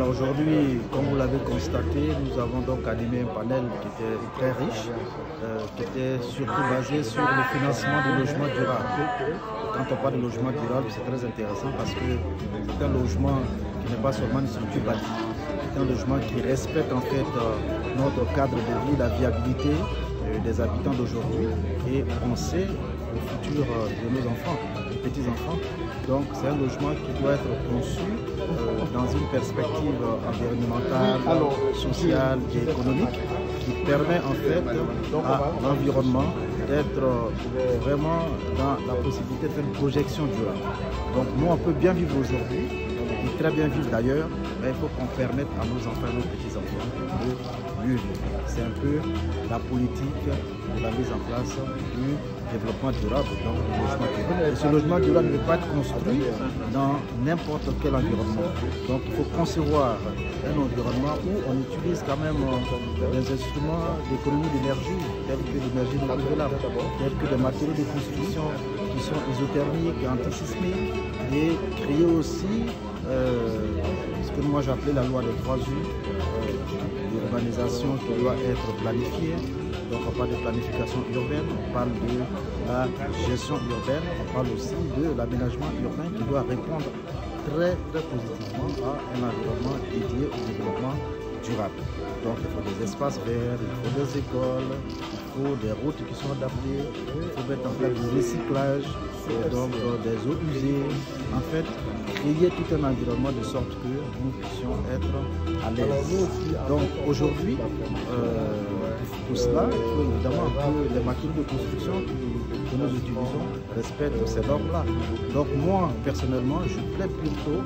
Alors aujourd'hui, comme vous l'avez constaté, nous avons donc animé un panel qui était très riche, qui était surtout basé sur le financement du logement durable. Quand on parle de logement durable, c'est très intéressant parce que c'est un logement qui n'est pas seulement une structure bâtie, c'est un logement qui respecte en fait notre cadre de vie, la viabilité des habitants d'aujourd'hui et penser au futur de nos enfants, des petits-enfants. Donc c'est un logement qui doit être conçu dans une perspective environnementale, sociale et économique qui permet en fait à l'environnement d'être vraiment dans la possibilité de faire une projection durable. Donc nous on peut bien vivre aujourd'hui, et très bien vivre d'ailleurs, mais il faut qu'on permette à nos enfants et nos petits-enfants de mieux vivre. C'est un peu la politique de la mise en place du développement durable, donc le logement durable. Et ce logement durable ne peut pas être construit dans n'importe quel environnement. Donc il faut concevoir un environnement où on utilise quand même des instruments d'économie d'énergie, tels que l'énergie renouvelable, tels que des matériaux de construction qui sont isothermiques, antisismiques, et créer aussi ce que moi j'appelais la loi des 3 U, l'urbanisation qui doit être planifiée. Donc on parle de planification urbaine, on parle de la gestion urbaine, on parle aussi de l'aménagement urbain qui doit répondre très positivement à un environnement dédié au développement durable. Donc il faut des espaces verts, il faut des écoles, il faut des routes qui sont adaptées, il faut mettre en place du recyclage, donc des eaux usées. En fait, créer tout un environnement de sorte que nous puissions être à l'aise. Donc aujourd'hui, pour cela, il faut évidemment que les matériaux de construction que nous utilisons respectent ces normes-là. Donc moi, personnellement, je plaide plutôt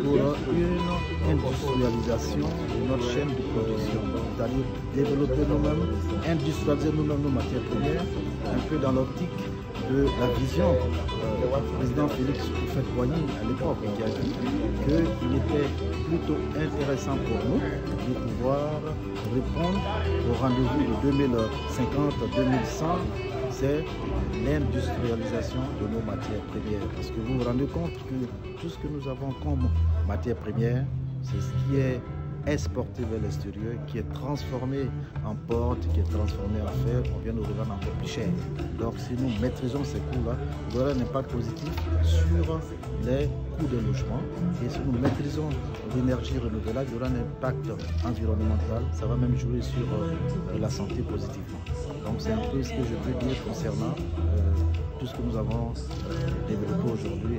pour une industrialisation de notre chaîne de production. C'est-à-dire développer nous-mêmes, industrialiser nous-mêmes nos matières premières, un peu dans l'optique de la vision du président Félix Houphouët-Boigny à l'époque, qui a dit qu'il était plutôt intéressant pour nous de pouvoir répondre au rendez-vous de 2050-2100, c'est l'industrialisation de nos matières premières. Parce que vous vous rendez compte que tout ce que nous avons comme matière première, c'est ce qui est exporté vers l'extérieur, qui est transformé en porte, qui est transformé en fer, on vient nous revendre encore plus cher. Donc si nous maîtrisons ces coûts-là, il y aura un impact positif sur les coûts de logement. Et si nous maîtrisons l'énergie renouvelable, il y aura un impact environnemental, ça va même jouer sur la santé positivement. Donc c'est un peu ce que je peux dire concernant tout ce que nous avons développé aujourd'hui.